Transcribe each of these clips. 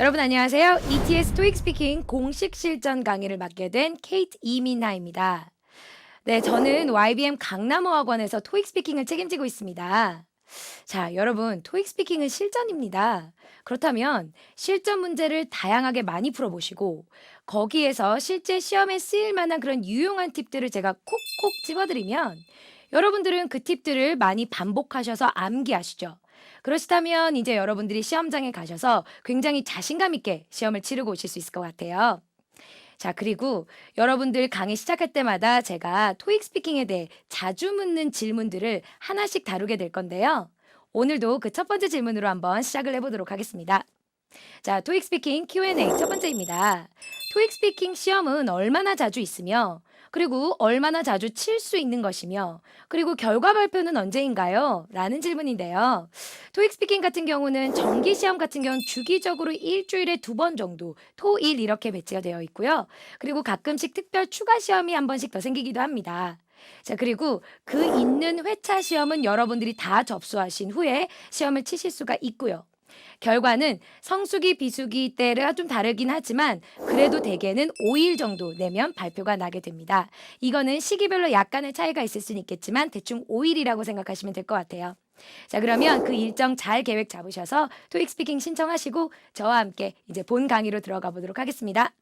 여러분 안녕하세요. ETS 토익 스피킹 공식 실전 강의를 맡게 된 케이트 이민하입니다. 네, 저는 YBM 강남어학원에서 토익 스피킹을 책임지고 있습니다. 자, 여러분, 토익 스피킹은 실전입니다. 그렇다면 실전 문제를 다양하게 많이 풀어보시고 거기에서 실제 시험에 쓰일 만한 그런 유용한 팁들을 제가 콕콕 집어드리면 여러분들은 그 팁들을 많이 반복하셔서 암기하시죠. 그러시다면 이제 여러분들이 시험장에 가셔서 굉장히 자신감 있게 시험을 치르고 오실 수 있을 것 같아요. 자, 그리고 여러분들 강의 시작할 때마다 제가 토익 스피킹에 대해 자주 묻는 질문들을 하나씩 다루게 될 건데요. 오늘도 그 첫 번째 질문으로 한번 시작을 해보도록 하겠습니다. 자, 토익 스피킹 Q&A 첫 번째입니다. 토익 스피킹 시험은 얼마나 자주 있으며, 그리고 얼마나 자주 칠 수 있는 것이며, 그리고 결과 발표는 언제인가요? 라는 질문인데요. 토익 스피킹 같은 경우는 정기 시험 같은 경우는 주기적으로 일주일에 2번 정도, 토일 이렇게 배치가 되어 있고요. 그리고 가끔씩 특별 추가 시험이 한 번씩 더 생기기도 합니다. 자, 그리고 그 있는 회차 시험은 여러분들이 다 접수하신 후에 시험을 치실 수가 있고요. 결과는 성수기, 비수기 때가 좀 다르긴 하지만 그래도 대개는 5일 정도 내면 발표가 나게 됩니다. 이거는 시기별로 약간의 차이가 있을 수는 있겠지만 대충 5일이라고 생각하시면 될 것 같아요. 자, 그러면 그 일정 잘 계획 잡으셔서 토익 스피킹 신청하시고 저와 함께 이제 본 강의로 들어가 보도록 하겠습니다.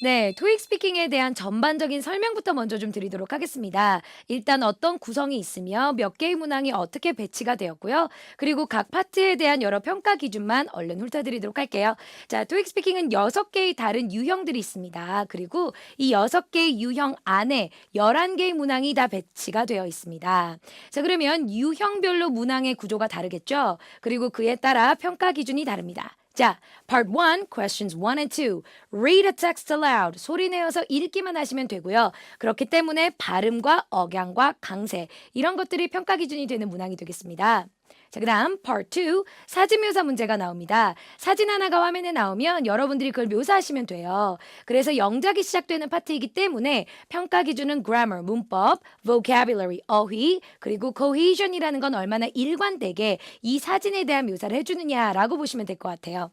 네, 토익 스피킹에 대한 전반적인 설명부터 먼저 좀 드리도록 하겠습니다. 일단 어떤 구성이 있으며 몇 개의 문항이 어떻게 배치가 되었고요. 그리고 각 파트에 대한 여러 평가 기준만 얼른 훑어드리도록 할게요. 자, 토익 스피킹은 6개의 다른 유형들이 있습니다. 그리고 이 6개의 유형 안에 11개의 문항이 다 배치가 되어 있습니다. 자, 그러면 유형별로 문항의 구조가 다르겠죠? 그리고 그에 따라 평가 기준이 다릅니다. 자, Part 1, Questions 1 and 2. Read a text aloud. 소리 내어서 읽기만 하시면 되고요. 그렇기 때문에 발음과 억양과 강세 이런 것들이 평가 기준이 되는 문항이 되겠습니다. 자, 그다음 Part 2, 사진 묘사 문제가 나옵니다. 사진 하나가 화면에 나오면 여러분들이 그걸 묘사하시면 돼요. 그래서 영작이 시작되는 파트이기 때문에 평가 기준은 grammar, 문법, vocabulary, 어휘, 그리고 cohesion이라는 건 얼마나 일관되게 이 사진에 대한 묘사를 해주느냐라고 보시면 될 것 같아요.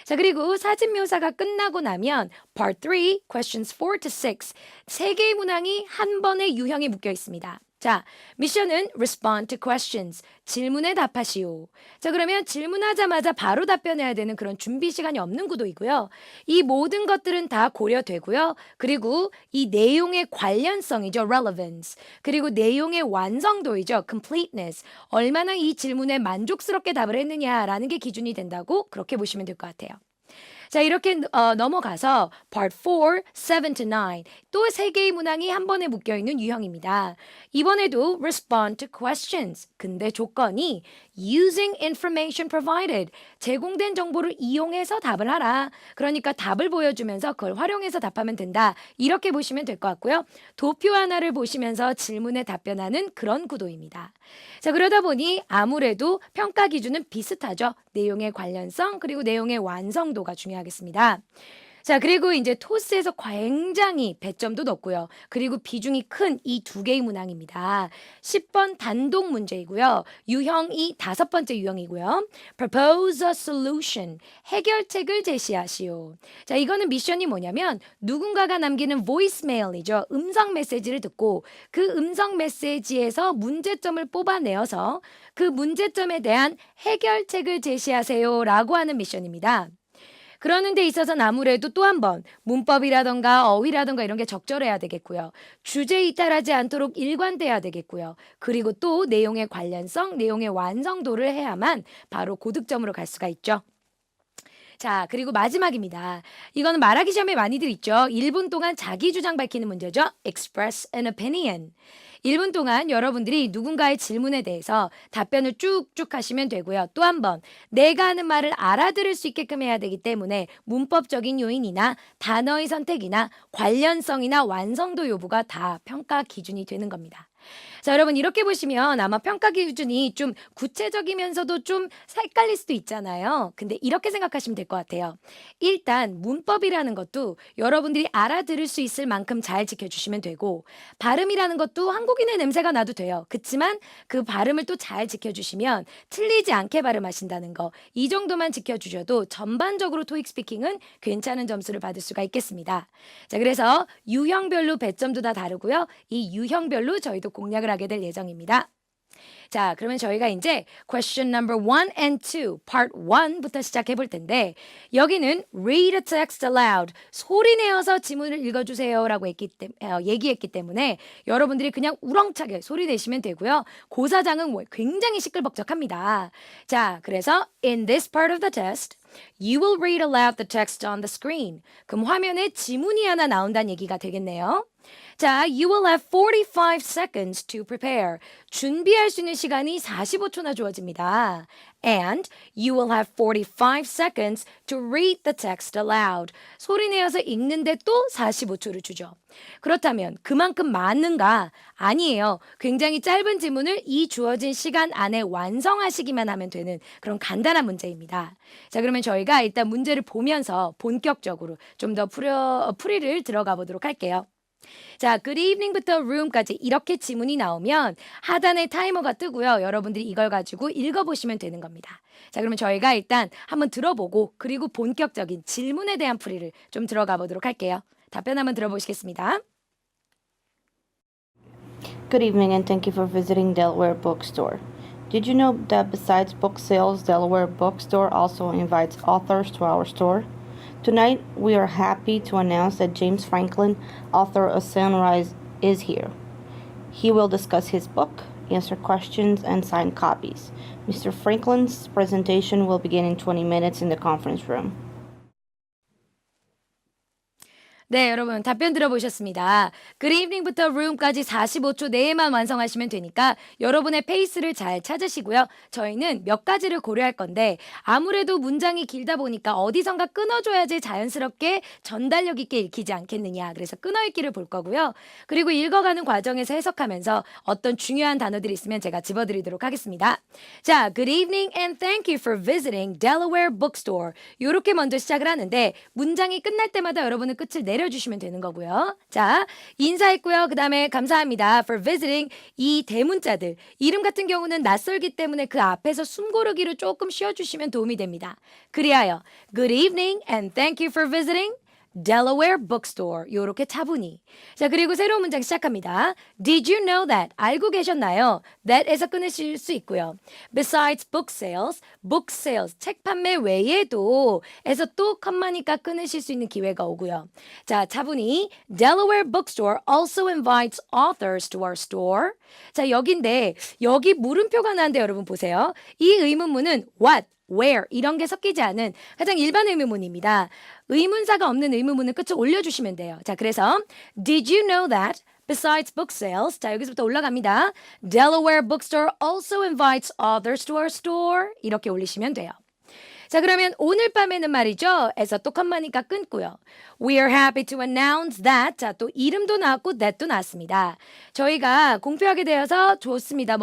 자, 그리고 사진 묘사가 끝나고 나면 Part 3, Questions 4 to 6. 세 개의 문항이 한 번의 유형에 묶여 있습니다. 자, 미션은 Respond to Questions. 질문에 답하시오. 자, 그러면 질문하자마자 바로 답변해야 되는 그런 준비 시간이 없는 구도이고요. 이 모든 것들은 다 고려되고요. 그리고 이 내용의 관련성이죠. Relevance. 그리고 내용의 완성도이죠. Completeness. 얼마나 이 질문에 만족스럽게 답을 했느냐라는 게 기준이 된다고 그렇게 보시면 될 것 같아요. 자, 이렇게 넘어가서 Part 4, 7 to 9. 또 세 개의 문항이 한 번에 묶여 있는 유형입니다. 이번에도 respond to questions. 근데 조건이 using information provided. 제공된 정보를 이용해서 답을 하라. 그러니까 답을 보여주면서 그걸 활용해서 답하면 된다. 이렇게 보시면 될 것 같고요. 도표 하나를 보시면서 질문에 답변하는 그런 구도입니다. 자, 그러다 보니 아무래도 평가 기준은 비슷하죠. 내용의 관련성 그리고 내용의 완성도가 중요하겠습니다. 자, 그리고 이제 토스에서 굉장히 배점도 높고요. 그리고 비중이 큰 이 두 개의 문항입니다. 10번 단독 문제이고요. 유형이 다섯 번째 유형이고요. Propose a solution. 해결책을 제시하시오. 자, 이거는 미션이 뭐냐면 누군가가 남기는 voicemail이죠. 음성 메시지를 듣고 그 음성 메시지에서 문제점을 뽑아내어서 그 문제점에 대한 해결책을 제시하세요라고 하는 미션입니다. 그러는 데 있어서는 아무래도 또 한 번 문법이라던가 어휘라던가 이런 게 적절해야 되겠고요. 주제에 이탈하지 않도록 일관돼야 되겠고요. 그리고 또 내용의 관련성, 내용의 완성도를 해야만 바로 고득점으로 갈 수가 있죠. 자, 그리고 마지막입니다. 이거는 말하기 시험에 많이들 있죠. 1분 동안 자기 주장 밝히는 문제죠. Express an opinion. 1분 동안 여러분들이 누군가의 질문에 대해서 답변을 쭉쭉 하시면 되고요. 또 한 번, 내가 하는 말을 알아들을 수 있게끔 해야 되기 때문에 문법적인 요인이나 단어의 선택이나 관련성이나 완성도 여부가 다 평가 기준이 되는 겁니다. 자, 여러분 이렇게 보시면 아마 평가 기준이 좀 구체적이면서도 좀 헷갈릴 수도 있잖아요. 근데 이렇게 생각하시면 될 것 같아요. 일단 문법이라는 것도 여러분들이 알아들을 수 있을 만큼 잘 지켜주시면 되고 발음이라는 것도 한국인의 냄새가 나도 돼요. 그치만 그 발음을 또 잘 지켜주시면 틀리지 않게 발음하신다는 거. 이 정도만 지켜주셔도 전반적으로 토익 스피킹은 괜찮은 점수를 받을 수가 있겠습니다. 자, 그래서 유형별로 배점도 다 다르고요. 이 유형별로 저희도 공략을 하게 될 예정입니다. 자, 그러면 저희가 이제 question number 1 and 2, part 1부터 시작해 볼 텐데 여기는 read a text aloud, 소리 내어서 지문을 읽어주세요라고 얘기했기 때문에 여러분들이 그냥 우렁차게 소리 내시면 되고요. 고사장은 굉장히 시끌벅적합니다. 자, 그래서 in this part of the test, you will read aloud the text on the screen. 그럼 화면에 지문이 하나 나온다는 얘기가 되겠네요. 자, you will have 45 seconds to prepare. 준비할 수 있는 시간이 45초나 주어집니다. And you will have 45 seconds to read the text aloud. 소리 내어서 읽는데 또 45초를 주죠. 그렇다면 그만큼 많은가? 아니에요. 굉장히 짧은 지문을 이 주어진 시간 안에 완성하시기만 하면 되는 그런 간단한 문제입니다. 자, 그러면 저희가 일단 문제를 보면서 본격적으로 좀 더 풀이를 들어가 보도록 할게요. 자, good evening부터 room까지 이렇게 지문이 나오면 하단에 타이머가 뜨고요. 여러분들이 이걸 가지고 읽어보시면 되는 겁니다. 자, 그러면 저희가 일단 한번 들어보고 그리고 본격적인 질문에 대한 풀이를 좀 들어가 보도록 할게요. 답변 한번 들어보시겠습니다. Good evening and thank you for visiting Delaware Bookstore. Did you know that besides book sales, Delaware Bookstore also invites authors to our store? Tonight, we are happy to announce that James Franklin, author of Sunrise, is here. He will discuss his book, answer questions, and sign copies. Mr. Franklin's presentation will begin in 20 minutes in the conference room. 네, 여러분 답변 들어보셨습니다. good evening부터 room까지 45초 내에만 완성하시면 되니까 여러분의 페이스를 잘 찾으시고요. 저희는 몇 가지를 고려할 건데 아무래도 문장이 길다 보니까 어디선가 끊어줘야지 자연스럽게 전달력 있게 읽히지 않겠느냐. 그래서 끊어읽기를 볼 거고요. 그리고 읽어가는 과정에서 해석하면서 어떤 중요한 단어들이 있으면 제가 집어드리도록 하겠습니다. 자, good evening and thank you for visiting Delaware Bookstore. 이렇게 먼저 시작을 하는데 문장이 끝날 때마다 여러분은 끝을 내려주시면 되는 거고요. 자, 인사했고요. 그 다음에 감사합니다 for visiting. 이 대문자들 이름 같은 경우는 낯설기 때문에 그 앞에서 숨 고르기를 조금 쉬어주시면 도움이 됩니다. 그리하여 good evening and thank you for visiting Delaware Bookstore. 요렇게 차분히. 자, 그리고 새로운 문장 시작합니다. Did you know that? 알고 계셨나요? That에서 끊으실 수 있고요. Besides book sales, 책 판매 외에도 에서 또 컴마니까 끊으실 수 있는 기회가 오고요. 자, 차분히. Delaware Bookstore also invites authors to our store. 자, 여긴데 여기 물음표가 나는데 여러분 보세요. 이 의문문은 what? where 이런 게 섞이지 않은 가장 일반 의문문입니다. 의문사가 없는 의문문은 끝을 올려주시면 돼요. 자, 그래서 Did you know that besides book sales, 자, 여기서부터 올라갑니다. Delaware Bookstore also invites authors to our store 이렇게 올리시면 돼요. 자, 그러면 오늘 밤에는 말이죠. 에서 또 컴마니까 끊고요. We are happy to announce that. 자, 또 이름도 나왔고 that도 나왔습니다. 저희가 공표하게 되어서 좋습니다.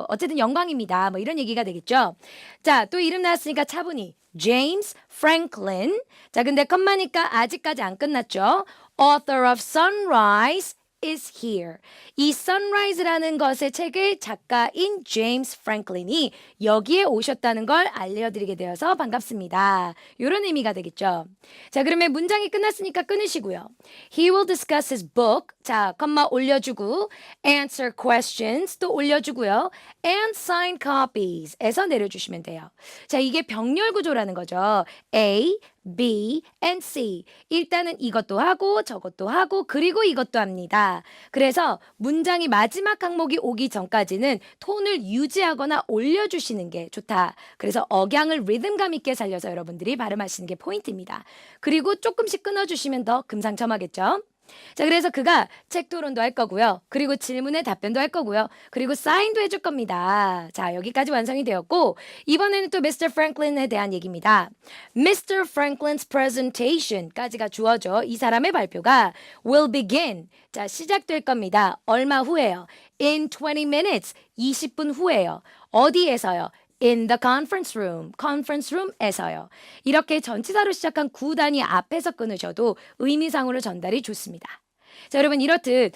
어쨌든 영광입니다. 뭐 이런 얘기가 되겠죠. 자, 또 이름 나왔으니까 차분히. James Franklin. 자, 근데 컴마니까 아직까지 안 끝났죠. Author of Sunrise is here. 이 Sunrise라는 것의 책의 작가인 제임스 프랭클린이 여기에 오셨다는 걸 알려드리게 되어서 반갑습니다. 이런 의미가 되겠죠. 자, 그러면 문장이 끝났으니까 끊으시고요. He will discuss his book. 자, 컴마 올려주고 answer questions 또 올려주고요. and sign copies 에서 내려주시면 돼요. 자, 이게 병렬 구조라는 거죠. A, B, and C. 일단은 이것도 하고 저것도 하고 그리고 이것도 합니다. 그래서 문장이 마지막 항목이 오기 전까지는 톤을 유지하거나 올려주시는 게 좋다. 그래서 억양을 리듬감 있게 살려서 여러분들이 발음하시는 게 포인트입니다. 그리고 조금씩 끊어주시면 더 금상첨화겠죠. 자, 그래서 그가 책 토론도 할 거고요. 그리고 질문에 답변도 할 거고요. 그리고 사인도 해줄 겁니다. 자, 여기까지 완성이 되었고, 이번에는 또 Mr. Franklin에 대한 얘기입니다. Mr. Franklin's presentation까지가 주어져 이 사람의 발표가 will begin. 자, 시작될 겁니다. 얼마 후에요? In 20 minutes. 20분 후에요. 어디에서요? In the conference room, conference room에서요. 이렇게 전치사로 시작한 구단위 앞에서 끊으셔도 의미상으로 전달이 좋습니다. 자, 여러분 이렇듯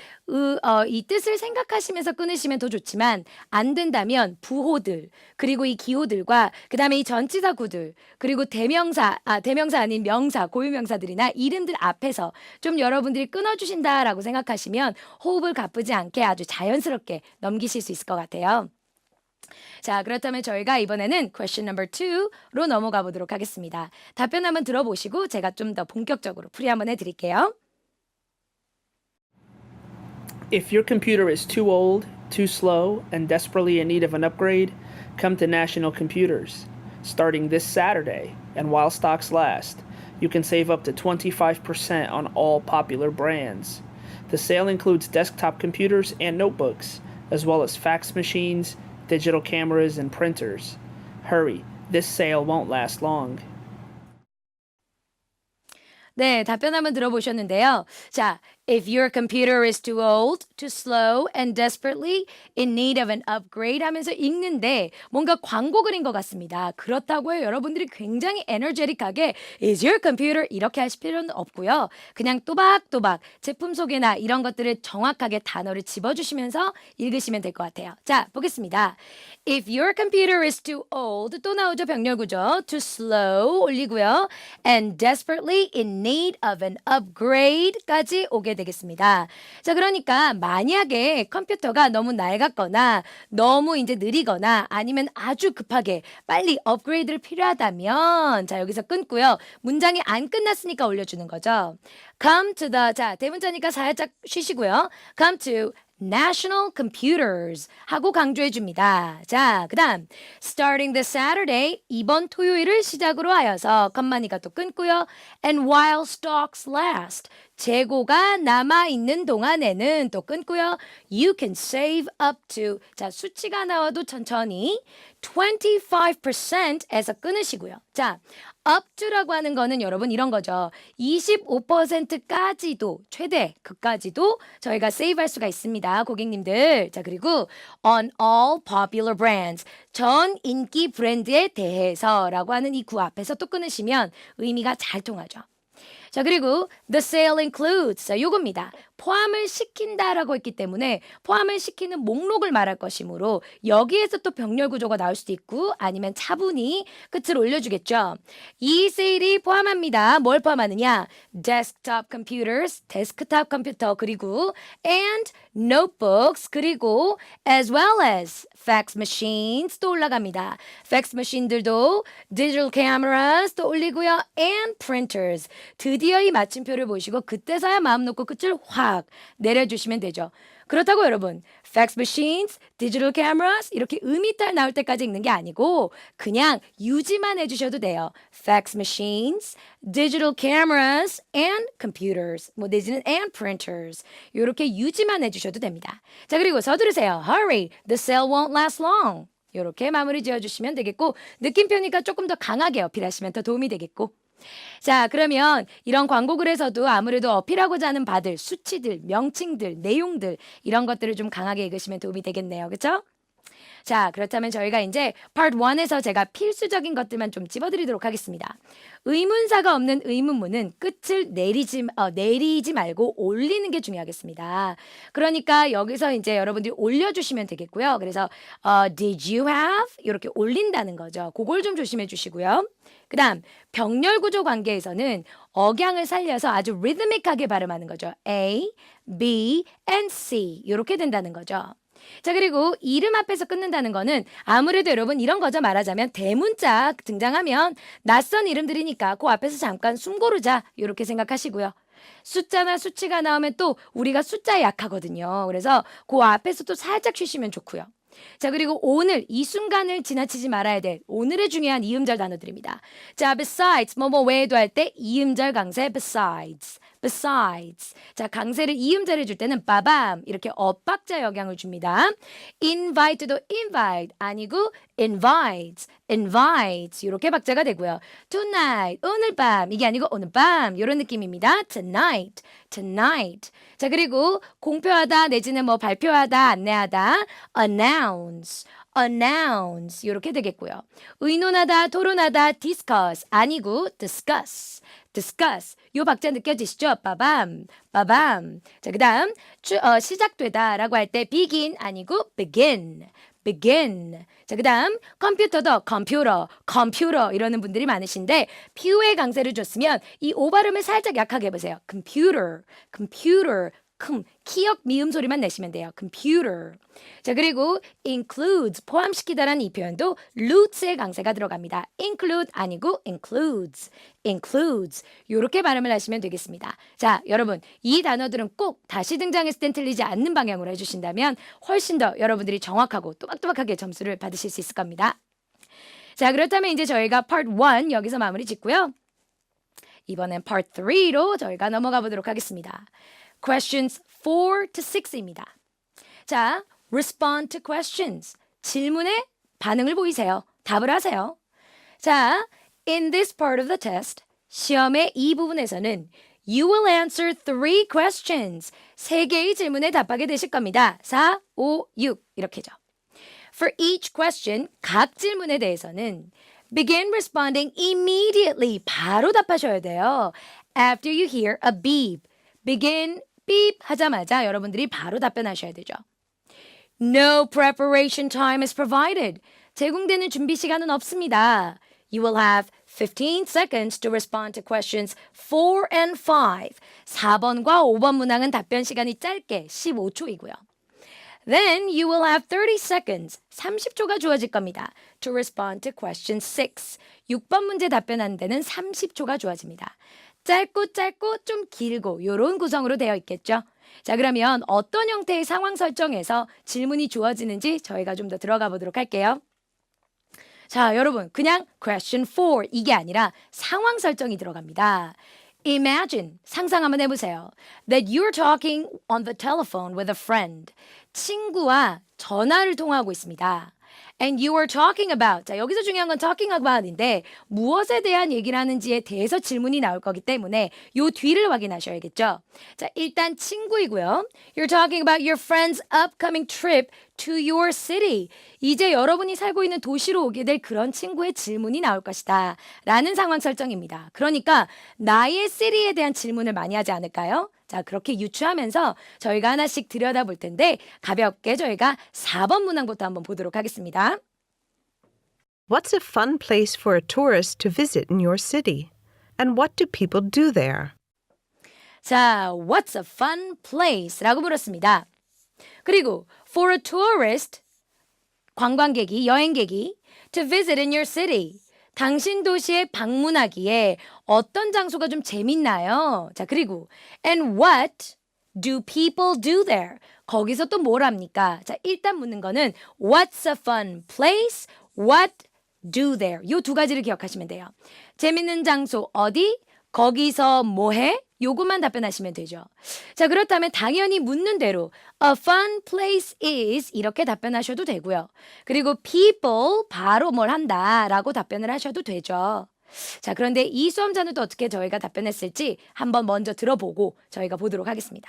이 뜻을 생각하시면서 끊으시면 더 좋지만 안 된다면 부호들 그리고 이 기호들과 그 다음에 이 전치사 구들 그리고 대명사 아닌 명사 고유명사들이나 이름들 앞에서 좀 여러분들이 끊어주신다라고 생각하시면 호흡을 가쁘지 않게 아주 자연스럽게 넘기실 수 있을 것 같아요. 자, 그렇다면 저희가 이번에는 question number 2로 넘어가 보도록 하겠습니다. 답변 한번 들어보시고 제가 좀 더 본격적으로 풀이 한번 해드릴게요. If your computer is too old, too slow, and desperately in need of an upgrade, come to National Computers. Starting this Saturday, and while stocks last, you can save up to 25% on all popular brands. The sale includes desktop computers and notebooks, as well as fax machines, digital cameras, and printers. Hurry, this sale won't last long. 네, 답변 한번 들어보셨는데요. 자, if your computer is too old, too slow, and desperately in need of an upgrade 하면서 읽는데 뭔가 광고 그린 것 같습니다. 그렇다고 해요. 여러분들이 굉장히 에너제틱하게 is your computer 이렇게 하실 필요는 없고요. 그냥 또박또박 제품 소개나 이런 것들을 정확하게 단어를 집어주시면서 읽으시면 될 것 같아요. 자, 보겠습니다. If your computer is too old, 또 나오죠. 병렬 구조. Too slow 올리고요. And desperately in need of an upgrade까지 오게 되겠습니다. 자, 그러니까 만약에 컴퓨터가 너무 낡았거나 너무 이제 느리거나 아니면 아주 급하게 빨리 업그레이드를 필요하다면 자, 여기서 끊고요. 문장이 안 끝났으니까 올려주는 거죠. Come to the 자, 대문자니까 살짝 쉬시고요. Come to National Computers 하고 강조해 줍니다. 자, 그 다음 starting this Saturday 이번 토요일을 시작으로 하여서 컴마니가 또 끊고요. And while stocks last 재고가 남아있는 동안에는 또 끊고요. You can save up to 자, 수치가 나와도 천천히 25%에서 끊으시고요. 자, up to라고 하는 거는 여러분 이런 거죠. 25%까지도 최대 그까지도 저희가 세이브할 수가 있습니다. 고객님들. 자, 그리고 on all popular brands 전 인기 브랜드에 대해서라고 하는 이 구 앞에서 또 끊으시면 의미가 잘 통하죠. 자, 그리고 the sale includes 자, 요겁니다. 포함을 시킨다라고 했기 때문에 포함을 시키는 목록을 말할 것이므로 여기에서 또 병렬 구조가 나올 수도 있고 아니면 차분히 끝을 올려주겠죠. 이 세일이 포함합니다. 뭘 포함하느냐? desktop computers, 데스크탑 컴퓨터 그리고 and notebooks 그리고 as well as fax machines 또 올라갑니다. fax machine들도 digital cameras 또 올리고요. and printers 드디어 이 마침표를 보시고 그때서야 마음 놓고 끝을 확 내려주시면 되죠. 그렇다고 여러분 fax machines, digital cameras 이렇게 음이탈 나올 때까지 읽는 게 아니고 그냥 유지만 해주셔도 돼요. fax machines, digital cameras, and computers 뭐 내지는 and printers 이렇게 유지만 해주셔도 됩니다. 자, 그리고 서두르세요. Hurry, the sale won't last long 이렇게 마무리 지어주시면 되겠고 느낌표니까 조금 더 강하게 어필하시면 더 도움이 되겠고 자, 그러면 이런 광고글에서도 아무래도 어필하고자 하는 바들, 수치들, 명칭들, 내용들 이런 것들을 좀 강하게 읽으시면 도움이 되겠네요. 그렇죠? 자, 그렇다면 저희가 이제 Part 1에서 제가 필수적인 것들만 좀 집어드리도록 하겠습니다. 의문사가 없는 의문문은 끝을 내리지 말고 올리는 게 중요하겠습니다. 그러니까 여기서 이제 여러분들이 올려주시면 되겠고요. 그래서 did you have? 이렇게 올린다는 거죠. 그걸 좀 조심해 주시고요. 그 다음 병렬 구조 관계에서는 억양을 살려서 아주 리드믹하게 발음하는 거죠. A, B, and C 이렇게 된다는 거죠. 자, 그리고 이름 앞에서 끊는다는 거는 아무래도 여러분 이런 거죠. 말하자면 대문자 등장하면 낯선 이름들이니까 그 앞에서 잠깐 숨 고르자 이렇게 생각하시고요. 숫자나 수치가 나오면 또 우리가 숫자에 약하거든요. 그래서 그 앞에서 또 살짝 쉬시면 좋고요. 자, 그리고 오늘 이 순간을 지나치지 말아야 될 오늘의 중요한 이음절 단어들입니다. 자, besides 뭐뭐 외에도 할 때 이음절 강세 besides besides. 자, 강세를 이음자를 줄 때는 빠밤 이렇게 엇박자 영향을 줍니다. invite도 invite 아니고 invites, invites 이렇게 박자가 되고요. tonight, 오늘 밤 이게 아니고 오늘 밤 이런 느낌입니다. tonight, tonight. 자, 그리고 공표하다 내지는 뭐 발표하다, 안내하다 announce, announce 이렇게 되겠고요. 의논하다, 토론하다 discuss 아니고 discuss, discuss 요 박자 느껴지시죠? 빠밤, 빠밤. 자, 그다음 시작되다라고 할 때 begin 아니고 begin, begin. 자, 그다음 컴퓨터도 컴퓨터, 컴퓨터 이러는 분들이 많으신데 퓨의 강세를 줬으면 이 오 발음을 살짝 약하게 해보세요. computer, computer. 키역 미음 소리만 내시면 돼요. computer. 자, 그리고 includes 포함시키다라는 이 표현도 roots의 강세가 들어갑니다. include 아니고 includes, includes 이렇게 발음을 하시면 되겠습니다. 자, 여러분 이 단어들은 꼭 다시 등장했을 땐 틀리지 않는 방향으로 해주신다면 훨씬 더 여러분들이 정확하고 또박또박하게 점수를 받으실 수 있을 겁니다. 자, 그렇다면 이제 저희가 part 1 여기서 마무리 짓고요. 이번엔 part 3로 저희가 넘어가 보도록 하겠습니다. Questions 4 to 6입니다. 자, respond to questions. 질문에 반응을 보이세요. 답을 하세요. 자, in this part of the test, 시험의 이 부분에서는 you will answer 3 questions. 3개의 질문에 답하게 되실 겁니다. 4, 5, 6 이렇게죠. For each question, 각 질문에 대해서는 begin responding immediately. 바로 답하셔야 돼요. After you hear a beep. begin beep 하자마자 여러분들이 바로 답변하셔야 되죠. No preparation time is provided. 제공되는 준비 시간은 없습니다. You will have 15 seconds to respond to questions 4 and 5. 4번과 5번 문항은 답변 시간이 짧게 15초이고요. Then you will have 30 seconds. 30초가 주어질 겁니다. To respond to question 6. 6번 문제 답변하는 데는 30초가 주어집니다. 짧고 좀 길고 이런 구성으로 되어 있겠죠. 자, 그러면 어떤 형태의 상황 설정에서 질문이 주어지는지 저희가 좀 더 들어가 보도록 할게요. 자, 여러분 그냥 question 4 이게 아니라 상황 설정이 들어갑니다. Imagine, 상상 한번 해보세요. That you're talking on the telephone with a friend. 친구와 전화를 통화하고 있습니다. And you are talking about. 자, 여기서 중요한 건 talking about인데 무엇에 대한 얘기를 하는지에 대해서 질문이 나올 거기 때문에 요 뒤를 확인하셔야겠죠. 자, 일단 친구이고요. You're talking about your friend's upcoming trip to your city. 이제 여러분이 살고 있는 도시로 오게 될 그런 친구의 질문이 나올 것이다. 라는 상황 설정입니다. 그러니까 나의 city에 대한 질문을 많이 하지 않을까요? 자, 그렇게 유추하면서 저희가 하나씩 들여다볼 텐데 가볍게 저희가 4번 문항부터 한번 보도록 하겠습니다. What's a fun place for a tourist to visit in your city? And what do people do there? 자, what's a fun place? 라고 물었습니다. 그리고 for a tourist, 관광객이, 여행객이 to visit in your city. 당신 도시에 방문하기에 어떤 장소가 좀 재밌나요? 자, 그리고 and what do people do there? 거기서 또 뭘 합니까? 자, 일단 묻는 거는 what's a fun place? What do there? 요 두 가지를 기억하시면 돼요. 재밌는 장소 어디? 거기서 뭐 해? 요것만 답변하시면 되죠. 자, 그렇다면 당연히 묻는 대로 a fun place is 이렇게 답변하셔도 되고요. 그리고 people 바로 뭘 한다 라고 답변을 하셔도 되죠. 자, 그런데 이 수험자는 또 어떻게 저희가 답변했을지 한번 먼저 들어보고 저희가 보도록 하겠습니다.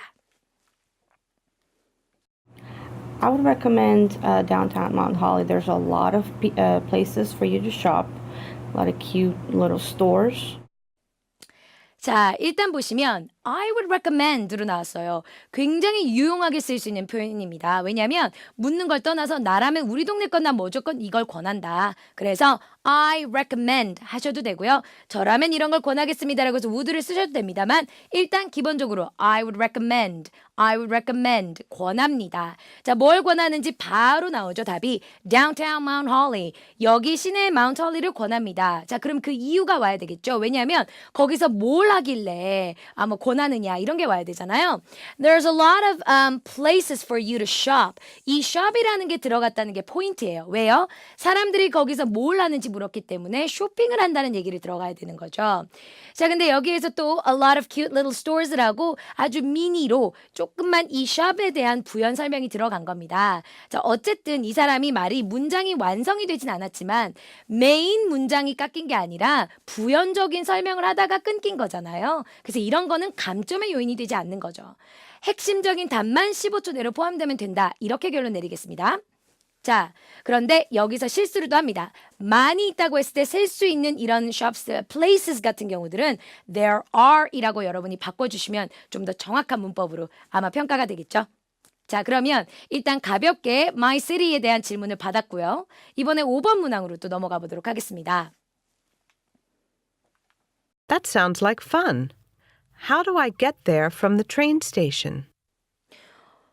I would recommend downtown Mount Holly. There's a lot of places for you to shop, a lot of cute little stores. 자, 일단 보시면 I would recommend로 나왔어요. 굉장히 유용하게 쓸 수 있는 표현입니다. 왜냐하면 묻는 걸 떠나서 나라면 우리 동네 건 난 무조건 이걸 권한다. 그래서 I recommend 하셔도 되고요. 저라면 이런 걸 권하겠습니다라고 해서 would를 쓰셔도 됩니다만 일단 기본적으로 I would recommend, I would recommend 권합니다. 자, 뭘 권하는지 바로 나오죠. 답이 downtown Mount Holly. 여기 시내 마운트 홀리를 권합니다. 자, 그럼 그 이유가 와야 되겠죠. 왜냐하면 거기서 뭘 하길래 뭐 원하느냐 이런 게 와야 되잖아요. There's a lot of places for you to shop. 이 shop이라는 게 들어갔다는 게 포인트예요. 왜요? 사람들이 거기서 뭘 하는지 물었기 때문에 쇼핑을 한다는 얘기를 들어가야 되는 거죠. 자, 근데 여기에서 또 a lot of cute little stores라고 아주 미니로 조금만 이 shop에 대한 부연 설명이 들어간 겁니다. 자, 어쨌든 이 사람이 말이 문장이 완성이 되진 않았지만 메인 문장이 깎인 게 아니라 부연적인 설명을 하다가 끊긴 거잖아요. 그래서 이런 거는 감점의 요인이 되지 않는 거죠. 핵심적인 답만 15초 내로 포함되면 된다. 이렇게 결론 내리겠습니다. 자, 그런데 여기서 실수를 또 합니다. 많이 있다고 했을 때 셀 수 있는 이런 shops, places 같은 경우들은 there are 이라고 여러분이 바꿔주시면 좀 더 정확한 문법으로 아마 평가가 되겠죠. 자, 그러면 일단 가볍게 my city에 대한 질문을 받았고요. 이번에 5번 문항으로 또 넘어가 보도록 하겠습니다. That sounds like fun. How do I get there from the train station?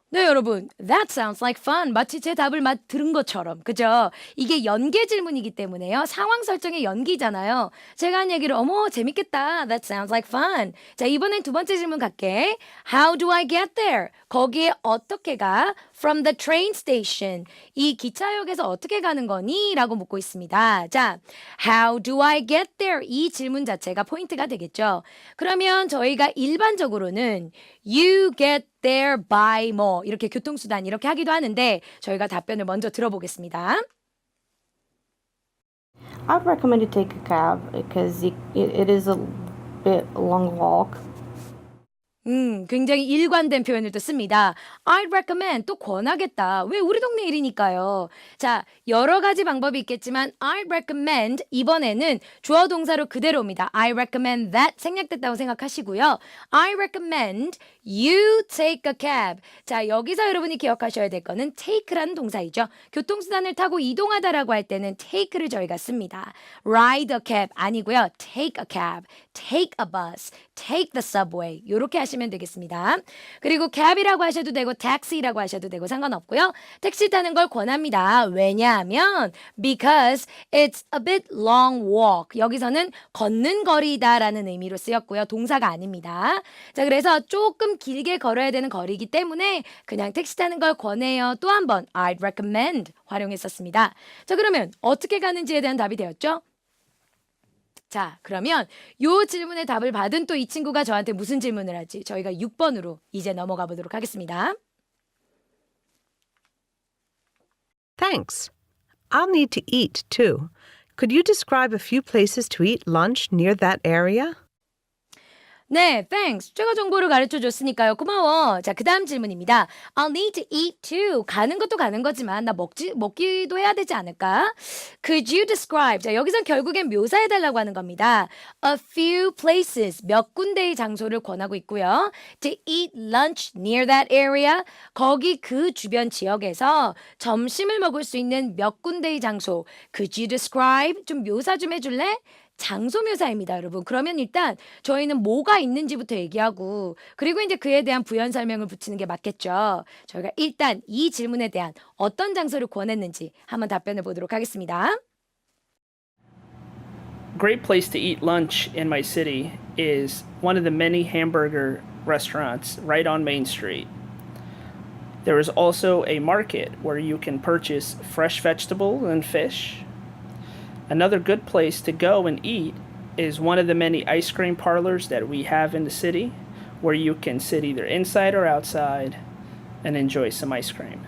네, 여러분. That sounds like fun. 마치 제 답을 들은 것처럼. 그죠? 이게 연계 질문이기 때문에요. 상황 설정의 연기잖아요. 제가 한 얘기를 어머 재밌겠다. That sounds like fun. 자, 이번엔 두 번째 질문 갈게. How do I get there? 거기에 어떻게 가? From the train station. 이 기차역에서 어떻게 가는 거니? 라고 묻고 있습니다. 자, how do I get there? 이 질문 자체가 포인트가 되겠죠. 그러면 저희가 일반적으로는 you get there by 뭐 이렇게 교통수단 이렇게 하기도 하는데 저희가 답변을 먼저 들어보겠습니다. I'd recommend you take a cab because it is a bit long walk. 굉장히 일관된 표현을 또 씁니다. I'd recommend 또 권하겠다. 왜 우리 동네 일이니까요. 자, 여러 가지 방법이 있겠지만 I'd recommend 이번에는 주어 동사로 그대로입니다. I recommend that 생략됐다고 생각하시고요. I recommend you take a cab. 자, 여기서 여러분이 기억하셔야 될 거는 take라는 동사이죠. 교통수단을 타고 이동하다라고 할 때는 take를 저희가 씁니다. ride a cab 아니고요. take a cab, take a bus, take the subway 이렇게 하시면 되겠습니다. 그리고 cab이라고 하셔도 되고 taxi라고 하셔도 되고 상관없고요. 택시 타는 걸 권합니다. 왜냐하면 because it's a bit long walk. 여기서는 걷는 거리다라는 의미로 쓰였고요. 동사가 아닙니다. 자, 그래서 조금 길게 걸어야 되는 거리이기 때문에 그냥 택시 타는 걸 권해요. 또 한 번 I'd recommend 활용했었습니다. 자, 그러면 어떻게 가는지에 대한 답이 되었죠? 자, 그러면 요 질문의 답을 받은 또 이 친구가 저한테 무슨 질문을 할지 저희가 6번으로 이제 넘어가 보도록 하겠습니다. Thanks. I'll need to eat too. Could you describe a few places to eat lunch near that area? 네, thanks. 제가 정보를 가르쳐 줬으니까요. 고마워. 자, 그 다음 질문입니다. I'll need to eat too. 가는 것도 가는 거지만 나 먹기도 해야 되지 않을까? Could you describe? 자, 여기서 결국엔 묘사해달라고 하는 겁니다. A few places. 몇 군데의 장소를 권하고 있고요. To eat lunch near that area. 거기 그 주변 지역에서 점심을 먹을 수 있는 몇 군데의 장소. Could you describe? 좀 묘사 좀 해줄래? 장소 묘사입니다, 여러분. 그러면 일단 저희는 뭐가 있는지부터 얘기하고 그리고 이제 그에 대한 부연 설명을 붙이는 게 맞겠죠. 저희가 일단 이 질문에 대한 어떤 장소를 권했는지 한번 답변해 보도록 하겠습니다. Great place to eat lunch in my city is one of the many hamburger restaurants right on Main Street. There is also a market where you can purchase fresh vegetables and fish. Another good place to go and eat is one of the many ice cream parlors that we have in the city where you can sit either inside or outside and enjoy some ice cream.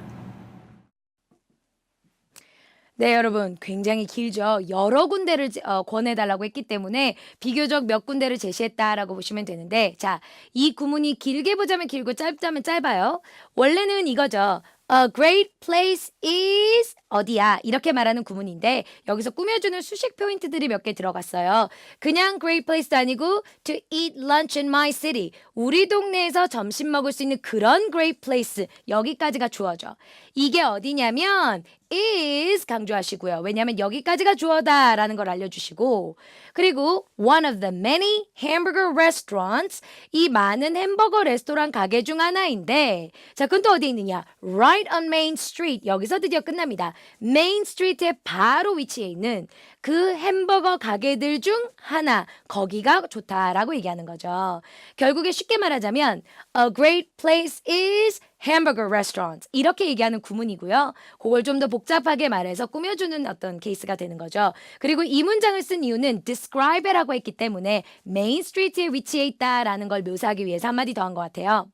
네, 여러분. 굉장히 길죠. 여러 군데를 권해달라고 했기 때문에 비교적 몇 군데를 제시했다라고 보시면 되는데 자, 이 구문이 길게 보자면 길고 짧자면 짧아요. 원래는 이거죠. A great place is 어디야? 이렇게 말하는 구문인데 여기서 꾸며주는 수식 포인트들이 몇 개 들어갔어요. 그냥 great place도 아니고 to eat lunch in my city. 우리 동네에서 점심 먹을 수 있는 그런 great place. 여기까지가 주어죠. 이게 어디냐면 is 강조하시고요. 왜냐하면 여기까지가 주어다라는 걸 알려주시고 그리고 one of the many hamburger restaurants 이 많은 햄버거 레스토랑 가게 중 하나인데 자, 그건 또 어디 있느냐? Right on Main Street. 여기서 드디어 끝납니다. 메인 스트리트에 바로 위치해 있는 그 햄버거 가게들 중 하나, 거기가 좋다라고 얘기하는 거죠. 결국에 쉽게 말하자면 A great place is hamburger restaurant. 이렇게 얘기하는 구문이고요. 그걸 좀 더 복잡하게 말해서 꾸며주는 어떤 케이스가 되는 거죠. 그리고 이 문장을 쓴 이유는 describe라고 했기 때문에 메인 스트리트에 위치해 있다라는 걸 묘사하기 위해서 한마디 더 한 것 같아요.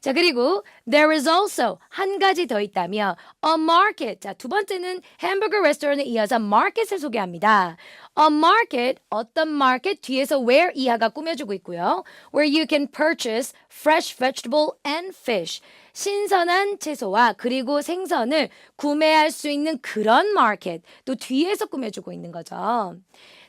자, 그리고 there is also 한 가지 더 있다며 a market. 자, 두 번째는 햄버거 레스토랑에 이어서 market을 소개합니다. A market, 어떤 market 뒤에서 where 이하가 꾸며주고 있고요. Where you can purchase fresh vegetable and fish. 신선한 채소와 그리고 생선을 구매할 수 있는 그런 마켓 또 뒤에서 꾸며주고 있는 거죠.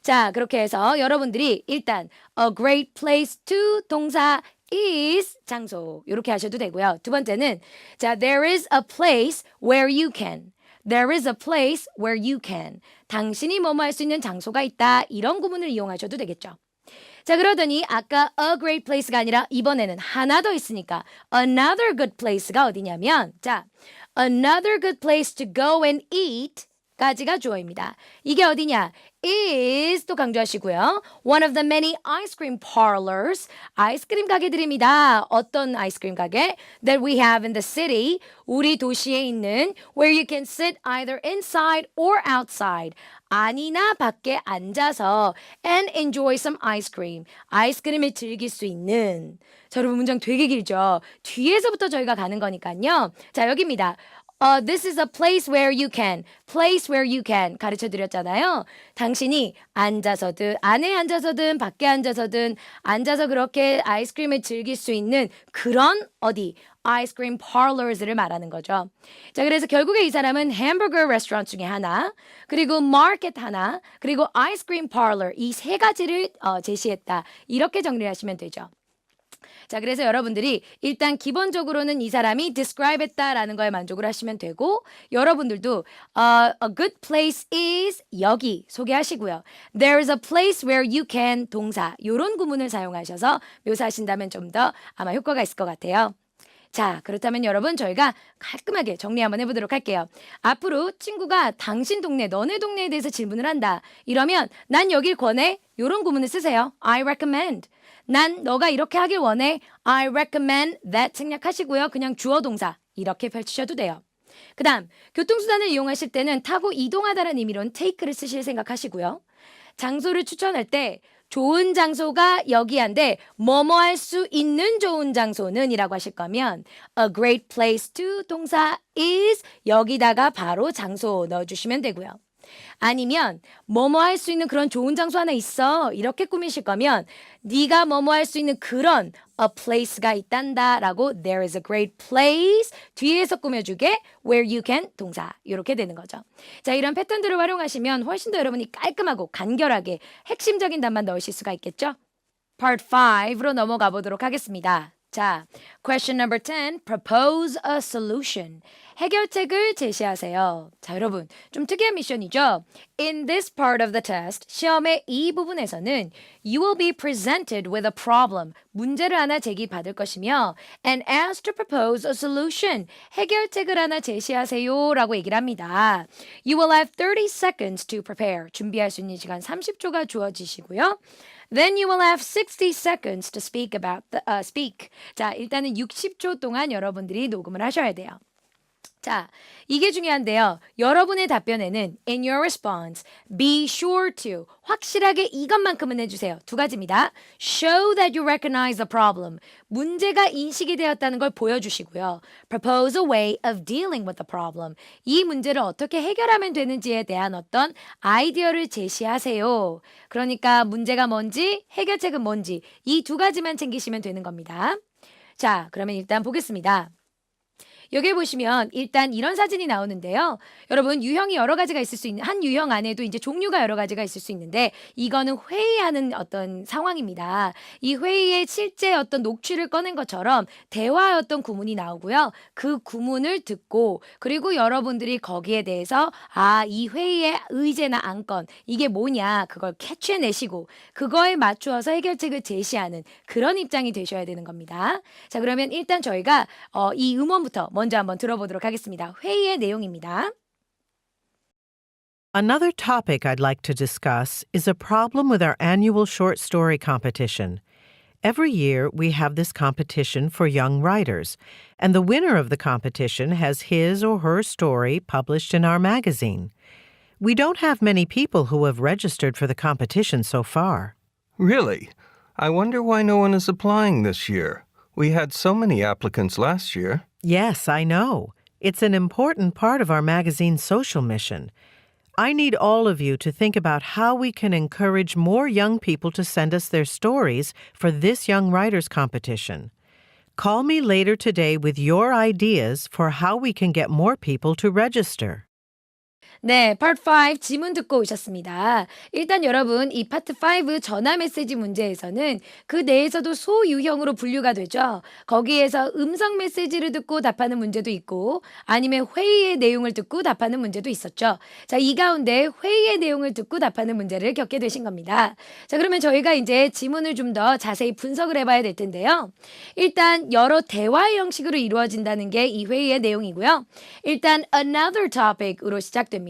자, 그렇게 해서 여러분들이 일단 a great place to 동사 is 장소 이렇게 하셔도 되고요. 두 번째는 자, there is a place where you can. There is a place where you can. 당신이 뭐뭐 할 수 있는 장소가 있다. 이런 구문을 이용하셔도 되겠죠. 자, 그러더니 아까 a great place가 아니라 이번에는 하나 더 있으니까 another good place가 어디냐면 자, another good place to go and eat 까지가 주어입니다. 이게 어디냐? is 또 강조하시고요. One of the many ice cream parlors. 아이스크림 가게들입니다. 어떤 아이스크림 가게? That we have in the city. 우리 도시에 있는 where you can sit either inside or outside. 안이나 밖에 앉아서 and enjoy some ice cream. 아이스크림을 즐길 수 있는. 자, 여러분 문장 되게 길죠? 뒤에서부터 저희가 가는 거니까요. 자, 여기입니다. This is a place where you can. Place where you can. 가르쳐 드렸잖아요. 당신이 앉아서든, 안에 앉아서든, 밖에 앉아서든, 앉아서 그렇게 아이스크림을 즐길 수 있는 그런 어디? 아이스크림 parlors를 말하는 거죠. 자, 그래서 결국에 이 사람은 햄버거 레스토랑 중에 하나, 그리고 마켓 하나, 그리고 아이스크림 parlor 이 세 가지를 제시했다. 이렇게 정리를 하시면 되죠. 자, 그래서 여러분들이 일단 기본적으로는 이 사람이 describe 했다라는 거에 만족을 하시면 되고 여러분들도 a good place is 여기 소개하시고요. There is a place where you can 동사 요런 구문을 사용하셔서 묘사하신다면 좀 더 아마 효과가 있을 것 같아요. 자, 그렇다면 여러분 저희가 깔끔하게 정리 한번 해보도록 할게요. 앞으로 친구가 당신 동네, 너네 동네에 대해서 질문을 한다. 이러면 난 여길 권해. 요런 구문을 쓰세요. I recommend. 난 너가 이렇게 하길 원해. I recommend that 생략하시고요. 그냥 주어 동사 이렇게 펼치셔도 돼요. 그 다음 교통수단을 이용하실 때는 타고 이동하다는 의미로는 take를 쓰실 생각하시고요. 장소를 추천할 때 좋은 장소가 여기한데 뭐뭐 할 수 있는 좋은 장소는 이라고 하실 거면 a great place to 동사 is 여기다가 바로 장소 넣어주시면 되고요. 아니면 뭐뭐 할 수 있는 그런 좋은 장소 하나 있어 이렇게 꾸미실 거면 네가 뭐뭐 할 수 있는 그런 a place가 있단다 라고 there is a great place 뒤에서 꾸며주게 where you can 동사 이렇게 되는 거죠. 자, 이런 패턴들을 활용하시면 훨씬 더 여러분이 깔끔하고 간결하게 핵심적인 답만 넣으실 수가 있겠죠. Part 5로 넘어가 보도록 하겠습니다. 자, question number 10. Propose a solution. 해결책을 제시하세요. 자, 여러분, 좀 특이한 미션이죠? In this part of the test, 시험의 이 부분에서는 you will be presented with a problem. 문제를 하나 제기받을 것이며 and asked to propose a solution. 해결책을 하나 제시하세요. 라고 얘기를 합니다. You will have 30 seconds to prepare. 준비할 수 있는 시간 30초가 주어지시고요. Then you will have 60 seconds to speak. 자, 일단은 60초 동안 여러분들이 녹음을 하셔야 돼요. 자, 이게 중요한데요. 여러분의 답변에는 in your response, be sure to 확실하게 이것만큼은 해주세요. 두 가지입니다. Show that you recognize the problem. 문제가 인식이 되었다는 걸 보여주시고요. Propose a way of dealing with the problem. 이 문제를 어떻게 해결하면 되는지에 대한 어떤 아이디어를 제시하세요. 그러니까 문제가 뭔지, 해결책은 뭔지 이 두 가지만 챙기시면 되는 겁니다. 자, 그러면 일단 보겠습니다. 여기 보시면 일단 이런 사진이 나오는데요. 여러분 유형이 여러 가지가 있을 수 있는 한 유형 안에도 이제 종류가 여러 가지가 있을 수 있는데 이거는 회의하는 어떤 상황입니다. 이 회의에 실제 어떤 녹취를 꺼낸 것처럼 대화의 어떤 구문이 나오고요. 그 구문을 듣고 그리고 여러분들이 거기에 대해서 이 회의의 의제나 안건 이게 뭐냐 그걸 캐치해내시고 그거에 맞추어서 해결책을 제시하는 그런 입장이 되셔야 되는 겁니다. 자, 그러면 일단 저희가 이 음원부터 먼저 한번 들어보도록 하겠습니다. 회의의 내용입니다. Another topic I'd like to discuss is a problem with our annual short story competition. Every year, we have this competition for young writers, and the winner of the competition has his or her story published in our magazine. We don't have many people who have registered for the competition so far. Really? I wonder why no one is applying this year. We had so many applicants last year. Yes, I know. It's an important part of our magazine's social mission. I need all of you to think about how we can encourage more young people to send us their stories for this Young Writers competition. Call me later today with your ideas for how we can get more people to register. 네, Part 5 지문 듣고 오셨습니다. 일단 여러분, 이 파트 5 전화 메시지 문제에서는 그 내에서도 소유형으로 분류가 되죠. 거기에서 음성 메시지를 듣고 답하는 문제도 있고 아니면 회의의 내용을 듣고 답하는 문제도 있었죠. 자, 이 가운데 회의의 내용을 듣고 답하는 문제를 겪게 되신 겁니다. 자, 그러면 저희가 이제 지문을 좀 더 자세히 분석을 해봐야 될 텐데요. 일단 여러 대화의 형식으로 이루어진다는 게 이 회의의 내용이고요. 일단 another topic으로 시작됩니다.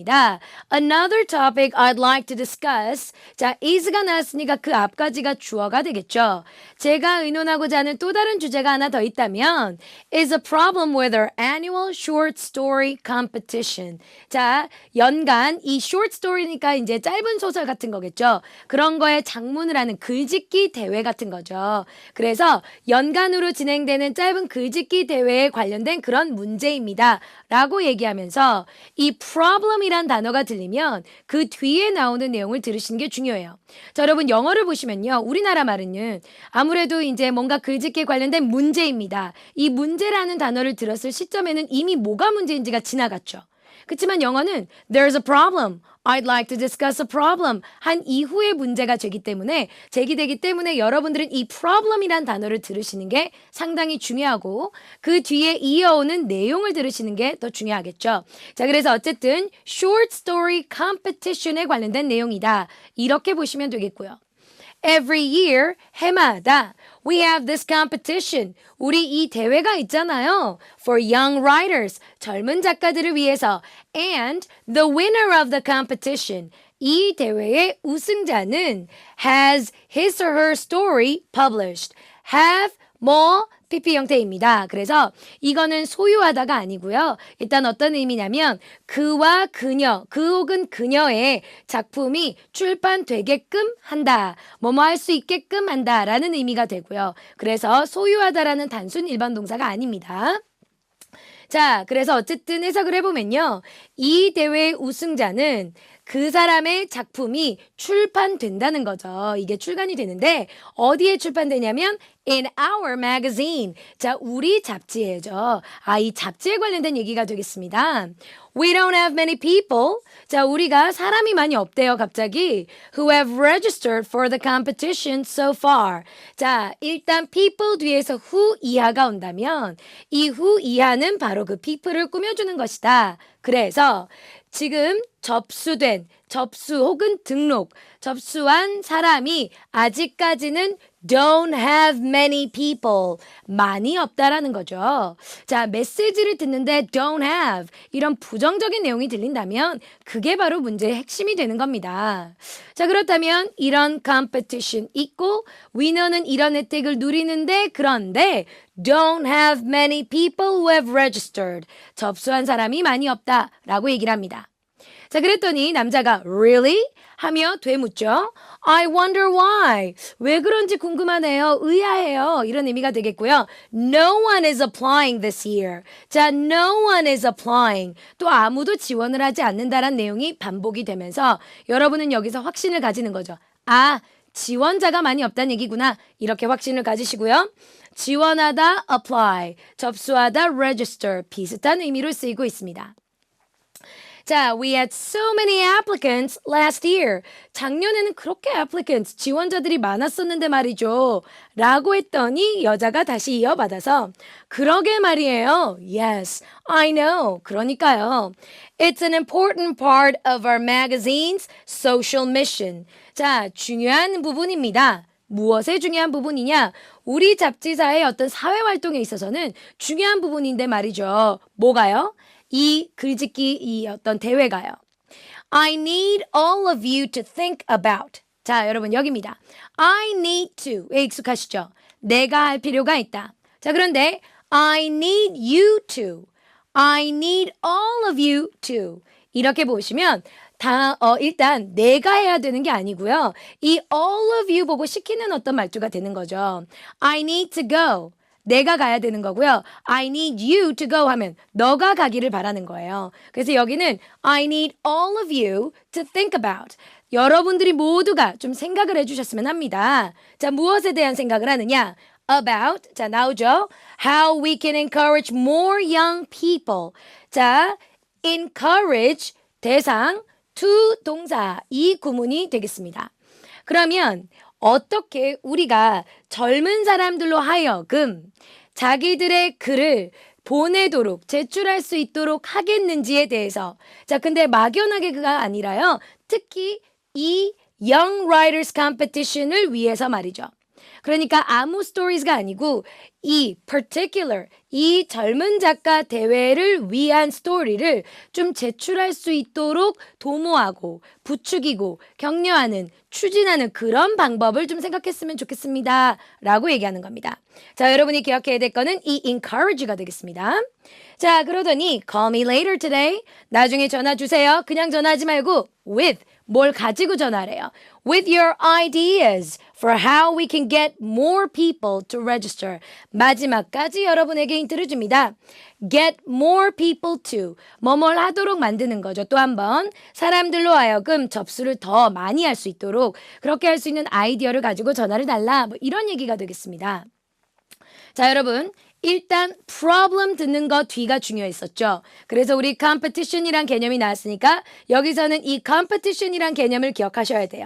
Another topic I'd like to discuss. 자, is가 나왔으니까 그 앞까지가 주어가 되겠죠. 제가 의논하고자 하는 또 다른 주제가 하나 더 있다면 is a problem with our annual short story competition. 자, 연간 이 short story니까 이제 짧은 소설 같은 거겠죠. 그런 거에 작문을 하는 글짓기 대회 같은 거죠. 그래서 연간으로 진행되는 짧은 글짓기 대회에 관련된 그런 문제입니다. 라고 얘기하면서 이 problem이란 단어가 들리면 그 뒤에 나오는 내용을 들으시는 게 중요해요. 자, 여러분 영어를 보시면요. 우리나라 말은 아무래도 이제 뭔가 글짓기에 관련된 문제입니다. 이 문제라는 단어를 들었을 시점에는 이미 뭐가 문제인지가 지나갔죠. 그렇지만 영어는 there's a problem. I'd like to discuss a problem. 한 이후에 문제가 제기되기 때문에 여러분들은 이 problem이란 단어를 들으시는 게 상당히 중요하고 그 뒤에 이어오는 내용을 들으시는 게 더 중요하겠죠. 자, 그래서 어쨌든 short story competition에 관련된 내용이다. 이렇게 보시면 되겠고요. Every year, 해마다 we have this competition. 우리 이 대회가 있잖아요. For young writers, 젊은 작가들을 위해서. And the winner of the competition. 이 대회의 우승자는 has his or her story published. have 뭐 PP 형태입니다. 그래서 이거는 소유하다가 아니고요. 일단 어떤 의미냐면 그와 그녀, 그 혹은 그녀의 작품이 출판되게끔 한다. 뭐뭐 할 수 있게끔 한다라는 의미가 되고요. 그래서 소유하다라는 단순 일반 동사가 아닙니다. 자, 그래서 어쨌든 해석을 해보면요. 이 대회의 우승자는 그 사람의 작품이 출판된다는 거죠. 이게 출간이 되는데 어디에 출판되냐면 in our magazine. 자, 우리 잡지에죠. 이 잡지에 관련된 얘기가 되겠습니다. We don't have many people. 자, 우리가 사람이 많이 없대요, 갑자기. Who have registered for the competition so far. 자, 일단 people 뒤에서 who 이하가 온다면 이 who 이하는 바로 그 people을 꾸며주는 것이다. 그래서 지금 접수 혹은 접수한 사람이 아직까지는 don't have many people. 많이 없다라는 거죠. 자, 메시지를 듣는데 don't have 이런 부정적인 내용이 들린다면 그게 바로 문제의 핵심이 되는 겁니다. 자, 그렇다면 이런 competition 있고 위너는 이런 혜택을 누리는데 그런데 don't have many people who have registered. 접수한 사람이 많이 없다라고 얘기를 합니다. 자, 그랬더니 남자가 really? 하며 되묻죠. I wonder why. 왜 그런지 궁금하네요. 의아해요. 이런 의미가 되겠고요. No one is applying this year. 자, no one is applying. 또 아무도 지원을 하지 않는다라는 내용이 반복이 되면서 여러분은 여기서 확신을 가지는 거죠. 지원자가 많이 없다는 얘기구나. 이렇게 확신을 가지시고요. 지원하다 apply, 접수하다 register 비슷한 의미로 쓰이고 있습니다. 자, we had so many applicants last year. 작년에는 그렇게 applicants, 지원자들이 많았었는데 말이죠. 라고 했더니 여자가 다시 이어받아서 그러게 말이에요. Yes, I know. 그러니까요. It's an important part of our magazine's social mission. 자, 중요한 부분입니다. 무엇의 중요한 부분이냐? 우리 잡지사의 어떤 사회활동에 있어서는 중요한 부분인데 말이죠. 뭐가요? 이 글짓기 이 어떤 대회가요. I need all of you to think about. 자, 여러분 여기입니다. I need to에 익숙하시죠? 내가 할 필요가 있다. 자, 그런데 I need you to. I need all of you to. 이렇게 보시면 일단 내가 해야 되는 게 아니고요. 이 all of you 보고 시키는 어떤 말투가 되는 거죠. I need to go. 내가 가야 되는 거고요. I need you to go 하면 너가 가기를 바라는 거예요. 그래서 여기는 I need all of you to think about. 여러분들이 모두가 좀 생각을 해주셨으면 합니다. 자, 무엇에 대한 생각을 하느냐? About, 자, 나오죠? How we can encourage more young people. 자, encourage, 대상, to 동사, 이 구문이 되겠습니다. 그러면 어떻게 우리가 젊은 사람들로 하여금 자기들의 글을 보내도록 제출할 수 있도록 하겠는지에 대해서 자 근데 막연하게가 아니라요. 특히 이 Young Writers Competition을 위해서 말이죠. 그러니까 아무 스토리즈가 아니고 이 particular, 이 젊은 작가 대회를 위한 스토리를 좀 제출할 수 있도록 도모하고 부추기고 격려하는, 추진하는 그런 방법을 좀 생각했으면 좋겠습니다. 라고 얘기하는 겁니다. 자, 여러분이 기억해야 될 거는 이 encourage가 되겠습니다. 자, 그러더니 call me later today. 나중에 전화 주세요. 그냥 전화하지 말고 with, 뭘 가지고 전화래요. With your ideas for how we can get more people to register. 마지막까지 여러분에게 힌트를 줍니다. Get more people to. 뭐뭘 하도록 만드는 거죠. 또 한 번 사람들로 하여금 접수를 더 많이 할 수 있도록 그렇게 할 수 있는 아이디어를 가지고 전화를 달라. 뭐 이런 얘기가 되겠습니다. 자, 여러분. 일단 problem 듣는 거 뒤가 중요했었죠. 그래서 우리 competition이란 개념이 나왔으니까 여기서는 이 competition이란 개념을 기억하셔야 돼요.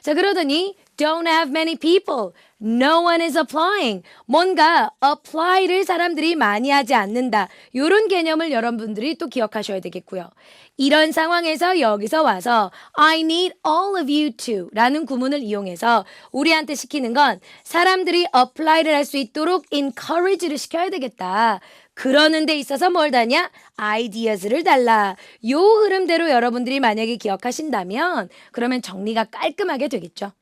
자, 그러더니 don't have many people. No one is applying. 뭔가 apply를 사람들이 많이 하지 않는다. 이런 개념을 여러분들이 또 기억하셔야 되겠고요. 이런 상황에서 여기서 와서 I need all of you to 라는 구문을 이용해서 우리한테 시키는 건 사람들이 apply를 할 수 있도록 encourage를 시켜야 되겠다. 그러는 데 있어서 뭘 다냐? ideas를 달라. 요 흐름대로 여러분들이 만약에 기억하신다면 그러면 정리가 깔끔하게 되겠죠.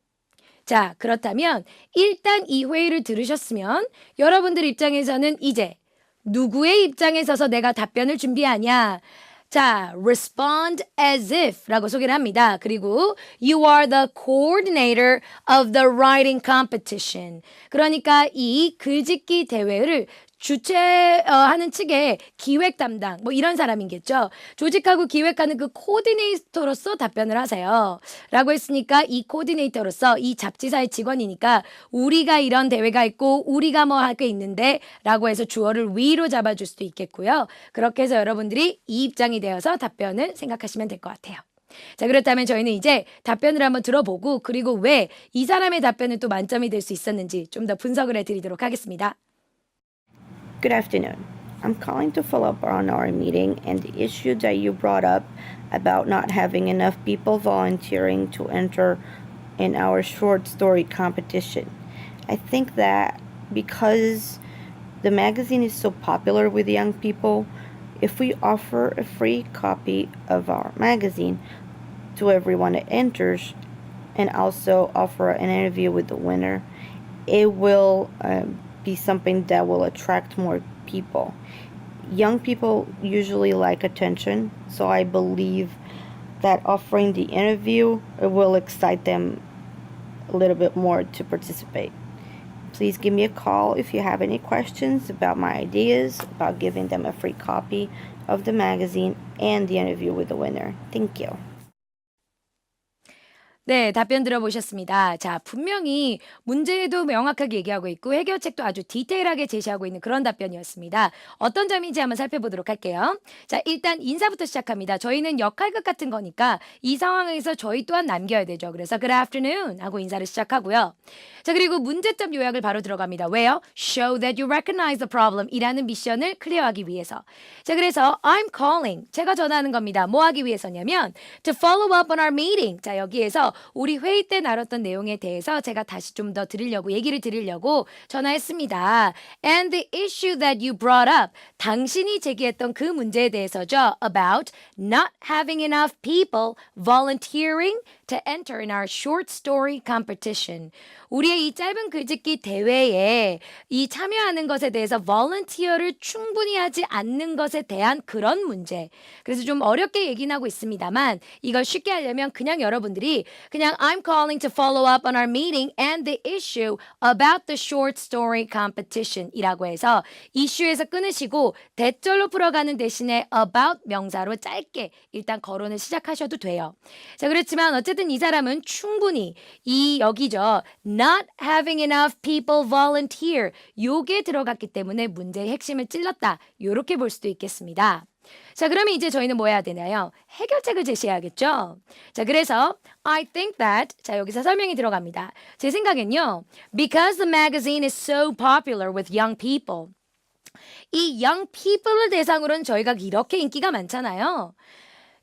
자, 그렇다면 일단 이 회의를 들으셨으면 여러분들 입장에서는 이제 누구의 입장에 서서 내가 답변을 준비하냐? 자, respond as if 라고 소개를 합니다. 그리고 you are the coordinator of the writing competition. 그러니까 이 글짓기 대회를 주최하는 측의 기획 담당 뭐 이런 사람이겠죠. 조직하고 기획하는 그 코디네이터로서 답변을 하세요. 라고 했으니까 이 코디네이터로서 이 잡지사의 직원이니까 우리가 이런 대회가 있고 우리가 뭐 할 게 있는데 라고 해서 주어를 위로 잡아줄 수도 있겠고요. 그렇게 해서 여러분들이 이 입장이 되어서 답변을 생각하시면 될 것 같아요. 자, 그렇다면 저희는 이제 답변을 한번 들어보고 그리고 왜 이 사람의 답변은 또 만점이 될 수 있었는지 좀 더 분석을 해드리도록 하겠습니다. Good afternoon. I'm calling to follow up on our meeting and the issue that you brought up about not having enough people volunteering to enter in our short story competition. I think that because the magazine is so popular with young people, if we offer a free copy of our magazine to everyone that enters and also offer an interview with the winner, it will be something that will attract more people. Young people usually like attention, so I believe that offering the interview will excite them a little bit more to participate. Please give me a call if you have any questions about my ideas about giving them a free copy of the magazine and the interview with the winner. Thank you. 네, 답변 들어보셨습니다. 자, 분명히 문제도 명확하게 얘기하고 있고 해결책도 아주 디테일하게 제시하고 있는 그런 답변이었습니다. 어떤 점인지 한번 살펴보도록 할게요. 자, 일단 인사부터 시작합니다. 저희는 역할극 같은 거니까 이 상황에서 저희 또한 남겨야 되죠. 그래서 good afternoon 하고 인사를 시작하고요. 자, 그리고 문제점 요약을 바로 들어갑니다. 왜요? Show that you recognize the problem 이라는 미션을 클리어하기 위해서. 자, 그래서 I'm calling. 제가 전화하는 겁니다. 뭐 하기 위해서냐면 to follow up on our meeting. 자, 여기에서 우리 회의 때 나눴던 내용에 대해서 제가 다시 좀 더 얘기를 드리려고 전화했습니다. And the issue that you brought up, 당신이 제기했던 그 문제에 대해서죠. About not having enough people volunteering to enter in our short story competition. 우리의 이 짧은 글짓기 대회에 이 참여하는 것에 대해서 volunteer를 충분히 하지 않는 것에 대한 그런 문제. 그래서 좀 어렵게 얘기는 하고 있습니다만 이걸 쉽게 하려면 그냥 여러분들이 그냥 I'm calling to follow up on our meeting and the issue about the short story competition 이라고 해서 이슈에서 끊으시고 대절로 풀어가는 대신에 about 명사로 짧게 일단 거론을 시작하셔도 돼요. 자, 그렇지만 어쨌든 이 사람은 충분히 여기죠. Not having enough people volunteer. 요게 들어갔기 때문에 문제의 핵심을 찔렀다. 요렇게 볼 수도 있겠습니다. 자, 그러면 이제 저희는 뭐 해야 되나요? 해결책을 제시해야겠죠? 자, 그래서 I think that 자, 여기서 설명이 들어갑니다. 제 생각엔요. Because the magazine is so popular with young people. 이 young people을 대상으로는 저희가 이렇게 인기가 많잖아요.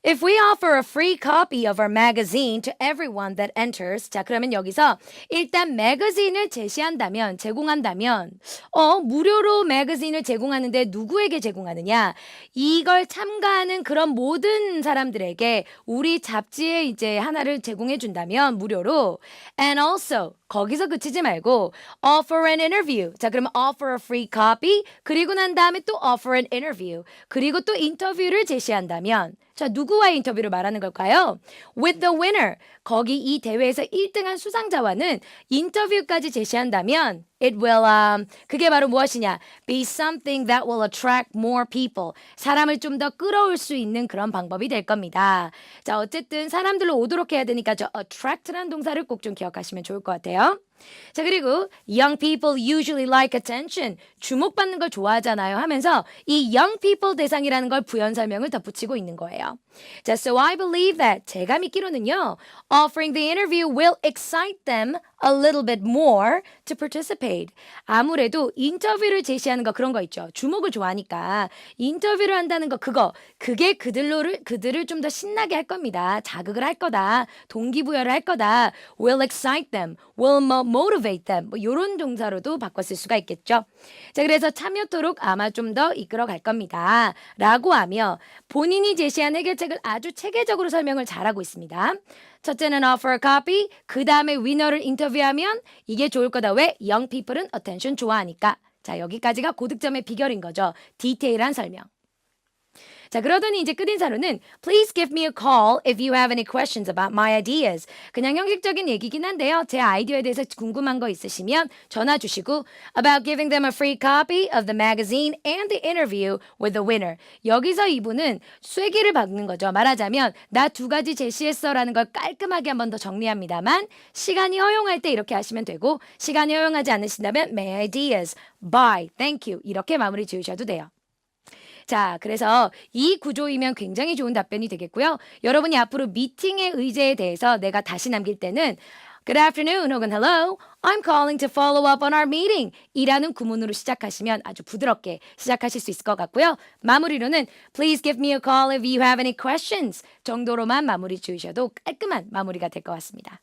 If we offer a free copy of our magazine to everyone that enters, 자, 그러면 여기서 일단 매거진을 제공한다면, 무료로 매거진을 제공하는데 누구에게 제공하느냐? 이걸 참가하는 그런 모든 사람들에게 우리 잡지에 이제 하나를 제공해 준다면 무료로, and also 거기서 그치지 말고 offer an interview. 자, 그러면 offer a free copy. 그리고 난 다음에 또 offer an interview. 그리고 또 인터뷰를 제시한다면 자, 누구와의 인터뷰를 말하는 걸까요? With the winner. 거기 이 대회에서 1등한 수상자와는 인터뷰까지 제시한다면 it will, 그게 바로 무엇이냐? Be something that will attract more people. 사람을 좀 더 끌어올 수 있는 그런 방법이 될 겁니다. 자, 어쨌든 사람들로 오도록 해야 되니까 저 attract라는 동사를 꼭 좀 기억하시면 좋을 것 같아요. 자, 그리고 young people usually like attention. 주목받는 걸 좋아하잖아요 하면서 이 young people 대상이라는 걸 부연 설명을 덧붙이고 있는 거예요. 자, so I believe that 제가 믿기로는요. Offering the interview will excite them a little bit more to participate. 아무래도 인터뷰를 제시하는 거 그런 거 있죠. 주목을 좋아하니까 인터뷰를 한다는 거 그게 그들을 좀 더 신나게 할 겁니다. 자극을 할 거다. 동기부여를 할 거다. Will excite them. Will motivate them. 뭐 이런 동사로도 바꿔 쓸 수가 있겠죠. 자, 그래서 참여토록 아마 좀 더 이끌어 갈 겁니다. 라고 하며 본인이 제시한 해결책을 아주 체계적으로 설명을 잘하고 있습니다. 첫째는 offer a copy, 그 다음에 위너를 인터뷰하면 이게 좋을 거다. 왜? young people은 attention 좋아하니까. 자, 여기까지가 고득점의 비결인 거죠. 디테일한 설명. 자, 그러더니 이제 끝인사로는 Please give me a call if you have any questions about my ideas. 그냥 형식적인 얘기긴 한데요. 제 아이디어에 대해서 궁금한 거 있으시면 전화 주시고 About giving them a free copy of the magazine and the interview with the winner. 여기서 이분은 쐐기를 박는 거죠. 말하자면 나 2가지 제시했어 라는 걸 깔끔하게 한 번 더 정리합니다만 시간이 허용할 때 이렇게 하시면 되고 시간이 허용하지 않으신다면 My ideas, bye, thank you 이렇게 마무리 지으셔도 돼요. 자, 그래서 이 구조이면 굉장히 좋은 답변이 되겠고요. 여러분이 앞으로 미팅의 의제에 대해서 내가 다시 남길 때는 Good afternoon 혹은 Hello, I'm calling to follow up on our meeting 이라는 구문으로 시작하시면 아주 부드럽게 시작하실 수 있을 것 같고요. 마무리로는 Please give me a call if you have any questions 정도로만 마무리 지으셔도 깔끔한 마무리가 될 것 같습니다.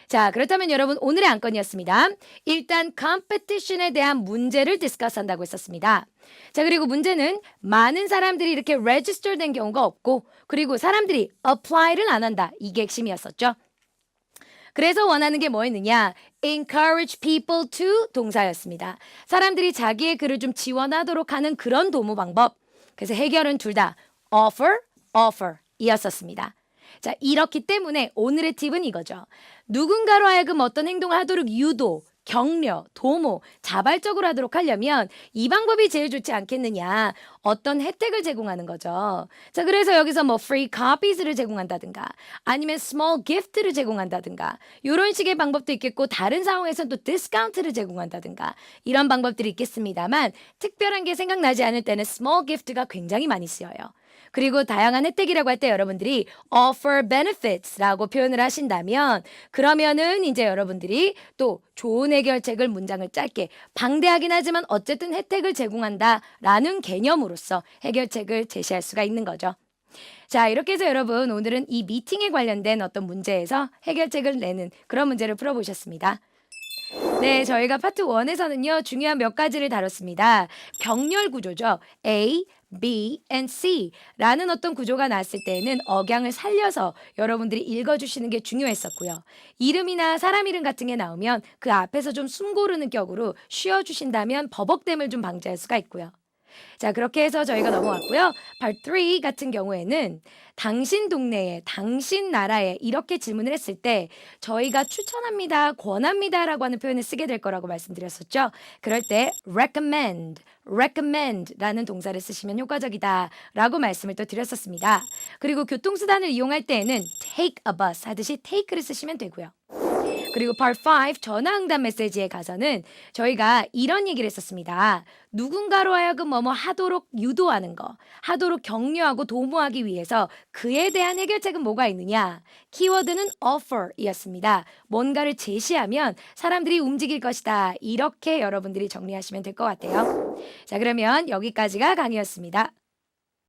자, 그렇다면 여러분 오늘의 안건이었습니다. 일단 컴피티션에 대한 문제를 디스커스한다고 했었습니다. 자, 그리고 문제는 많은 사람들이 이렇게 register 된 경우가 없고 그리고 사람들이 apply를 안 한다. 이게 핵심이었었죠. 그래서 원하는 게 뭐였느냐? encourage people to 동사였습니다. 사람들이 자기의 글을 좀 지원하도록 하는 그런 도모 방법. 그래서 해결은 둘 다 offer 이었었습니다. 자, 이렇기 때문에 오늘의 팁은 이거죠. 누군가로 하여금 어떤 행동을 하도록 유도, 격려, 도모, 자발적으로 하도록 하려면 이 방법이 제일 좋지 않겠느냐. 어떤 혜택을 제공하는 거죠. 자, 그래서 여기서 뭐 free copies를 제공한다든가 아니면 small gift를 제공한다든가 이런 식의 방법도 있겠고 다른 상황에서는 또 디스카운트를 제공한다든가 이런 방법들이 있겠습니다만 특별한 게 생각나지 않을 때는 small gift가 굉장히 많이 쓰여요. 그리고 다양한 혜택이라고 할 때 여러분들이 offer benefits라고 표현을 하신다면 그러면은 이제 여러분들이 또 좋은 해결책을 문장을 짧게 방대하긴 하지만 어쨌든 혜택을 제공한다라는 개념으로서 해결책을 제시할 수가 있는 거죠. 자, 이렇게 해서 여러분 오늘은 이 미팅에 관련된 어떤 문제에서 해결책을 내는 그런 문제를 풀어보셨습니다. 네, 저희가 파트 1에서는요, 중요한 몇 가지를 다뤘습니다. 병렬 구조죠. A, B, and C 라는 어떤 구조가 나왔을 때에는 억양을 살려서 여러분들이 읽어주시는 게 중요했었고요. 이름이나 사람 이름 같은 게 나오면 그 앞에서 좀 숨 고르는 격으로 쉬어주신다면 버벅댐을 좀 방지할 수가 있고요. 자, 그렇게 해서 저희가 넘어왔고요. Part 3 같은 경우에는 당신 동네에, 당신 나라에 이렇게 질문을 했을 때 저희가 추천합니다, 권합니다라고 하는 표현을 쓰게 될 거라고 말씀드렸었죠. 그럴 때 recommend라는 동사를 쓰시면 효과적이다라고 말씀을 또 드렸었습니다. 그리고 교통수단을 이용할 때에는 take a bus 하듯이 take를 쓰시면 되고요. 그리고 Part 5 전화응답 메시지에 가서는 저희가 이런 얘기를 했었습니다. 누군가로 하여금 뭐뭐 하도록 유도하는 거, 하도록 격려하고 도모하기 위해서 그에 대한 해결책은 뭐가 있느냐? 키워드는 offer이었습니다. 뭔가를 제시하면 사람들이 움직일 것이다. 이렇게 여러분들이 정리하시면 될 것 같아요. 자, 그러면 여기까지가 강의였습니다.